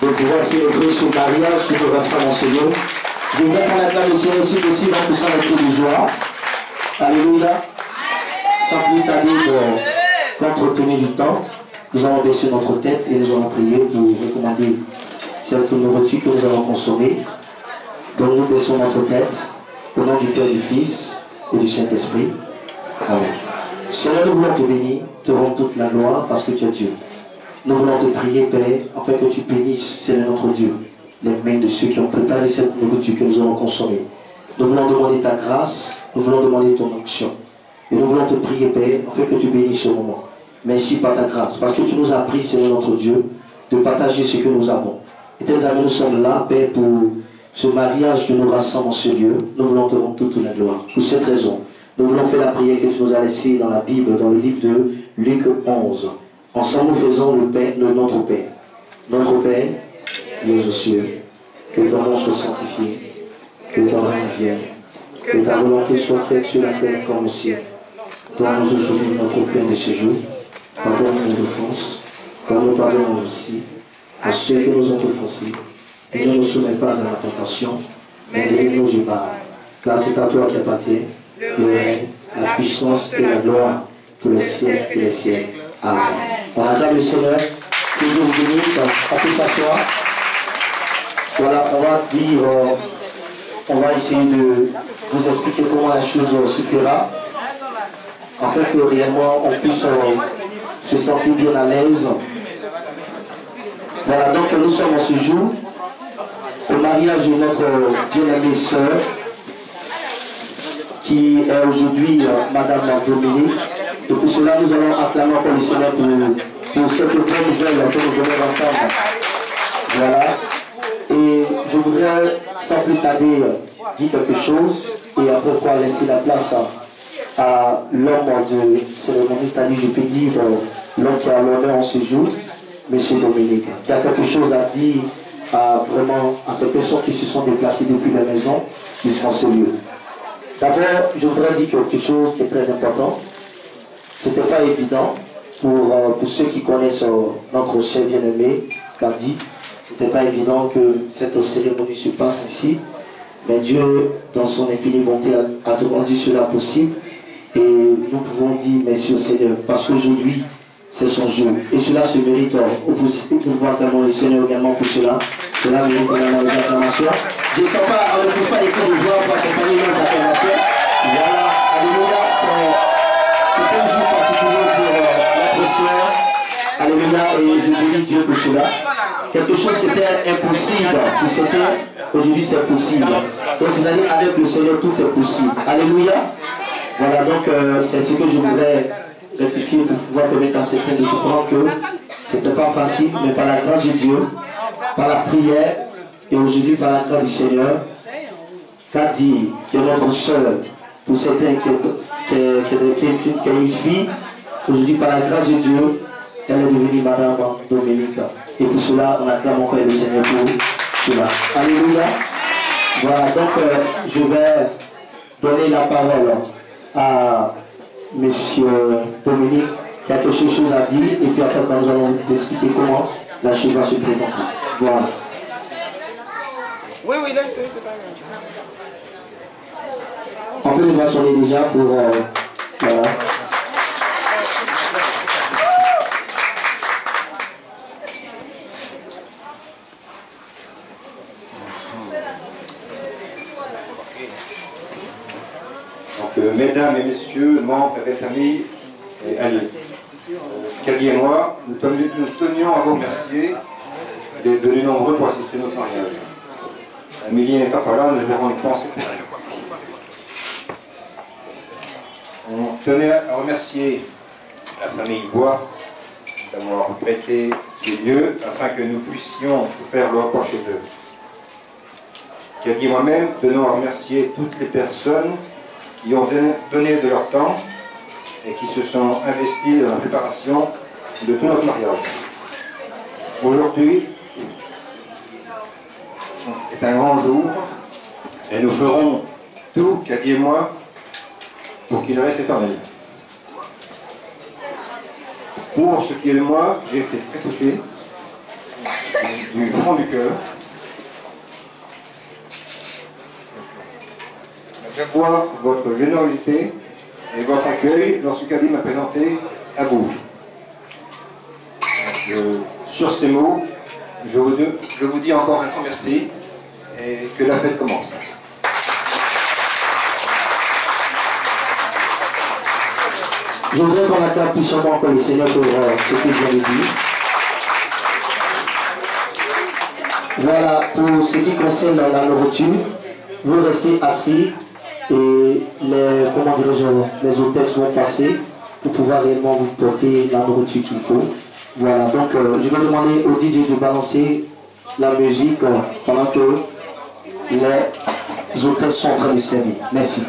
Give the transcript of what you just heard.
de pouvoir célébrer ce mariage qui nous rassemble en Seigneur. Je voudrais qu'on acclame le Seigneur ici aussi dans tout ça avec de joie. Alléluia. Sans plus tarder d'entretenir du temps, nous allons baisser notre tête et nous allons prier pour recommander cette nourriture que nous allons consommer. Donc nous baissons notre tête au nom du Père, du Fils et du Saint-Esprit. Amen. Seigneur, nous voulons te bénir, te rendre toute la gloire parce que tu es Dieu. Nous voulons te prier, Père, afin que tu bénisses, Seigneur notre Dieu, les mains de ceux qui ont préparé cette nourriture que nous allons consommer. Nous voulons demander ta grâce, nous voulons demander ton onction. Et nous voulons te prier, Père, afin que tu bénisses ce moment. Merci par ta grâce, parce que tu nous as pris, Seigneur notre Dieu, de partager ce que nous avons. Éternel amis, nous sommes là, Père, pour ce mariage que nous rassemble en ce lieu. Nous voulons te rendre toute la gloire. Pour cette raison, nous voulons faire la prière que tu nous as laissée dans la Bible, dans le livre de Luc 11. Ensemble, nous faisons le Notre Père. Notre Père, qui es aux cieux, que ton nom soit sanctifié, que ton règne vienne, que ta volonté soit faite sur la terre comme au ciel. Donne-nous aujourd'hui notre pain de ce jour. Pardonne-nous nos offenses, comme nous pardonnons aussi à ceux qui nous ont offensés. Et ne nous soumets pas à la tentation, mais délivre-nous du mal. Car c'est à toi qui appartient le règne, la puissance et la gloire pour les siècles et les siècles. Amen. On acclame le Seigneur, que Dieu vous bénisse, on peut s'asseoir. Voilà, on va essayer de vous expliquer comment la chose se fera, afin que réellement on puisse se sentir bien à l'aise. Voilà, donc nous sommes en ce jour au mariage de notre bien-aimée sœur, qui est aujourd'hui Madame Dominique. Et pour cela, nous allons acclamer encore le Seigneur pour cette bonne nouvelle que nous venons d'entendre. Voilà. Et je voudrais, sans plus tarder, dire quelque chose et après quoi laisser la place à l'homme de cérémonie, c'est-à-dire, je peux dire, l'homme qui a l'honneur en ce jour, M. Dominique, qui a quelque chose à dire vraiment à ces personnes qui se sont déplacées depuis la maison jusqu'en ce lieu. D'abord, je voudrais dire quelque chose qui est très important. Ce n'était pas évident pour ceux qui connaissent notre cher bien-aimé, Kadi. Ce n'était pas évident que cette cérémonie se passe ici. Mais Dieu, dans son infinie bonté, a rendu cela possible. Et nous pouvons dire merci au Seigneur. Parce qu'aujourd'hui, c'est son jour. Et cela se mérite. Nous pouvons acclamer le Seigneur également pour cela. Cela mérite également les acclamations. Je ne sens pas, on ne pousse pas les coups de voix pour accompagner nos acclamations. Voilà, alléluia, c'est un jour particulier pour notre soeur. Alléluia, et je bénis Dieu pour cela. Quelque chose qui était impossible pour certains, aujourd'hui c'est possible. Donc c'est-à-dire avec le Seigneur tout est possible. Alléluia. Voilà, donc c'est ce que je voudrais rectifier pour pouvoir permettre à certains de comprendre que ce n'était pas facile, mais par la grâce de Dieu, par la prière, et aujourd'hui par la grâce du Seigneur, Kadi, qui est notre soeur, pour certains qui a une fille, aujourd'hui par la grâce de Dieu, elle est devenue Madame Dominique. Et pour cela, on acclame encore le Seigneur pour cela. Alléluia. Voilà, donc je vais donner la parole à M. Dominique, qui a quelque chose à dire, et puis après, nous allons vous expliquer comment la chose va se présenter. Voilà. Oui, là, c'est pas grave. On peut le voir sonner déjà pour... voilà. Mesdames et messieurs, membres et familles et amis, Kadi et moi, nous tenions à vous remercier d'être venus nombreux pour assister à notre mariage. Amélie n'étant pas là, nous avons une pensée pour elle. On tenait à remercier la famille Bois d'avoir prêté ces lieux afin que nous puissions faire le repas chez eux. Kadi et moi-même tenons à remercier toutes les personnes qui ont donné de leur temps et qui se sont investis dans la préparation de tout notre mariage. Aujourd'hui est un grand jour et nous ferons tout, Kadi et moi, pour qu'il reste éternel. Pour ce qui est de moi, j'ai été très touché du fond du cœur. J'aime voir votre générosité et votre accueil lorsque Kadi m'a présenté à vous. Sur ces mots, je vous dis encore un grand merci et que la fête commence. Je voudrais qu'on acclame puissamment encore le Seigneur pour ce qu'il vient de dire. Voilà, pour ce qui concerne la nourriture, vous restez assis et les hôtesses vont passer pour pouvoir réellement vous porter la nourriture qu'il faut. Voilà, donc je vais demander au DJ de balancer la musique pendant que les hôtesses sont en train de servir. Merci.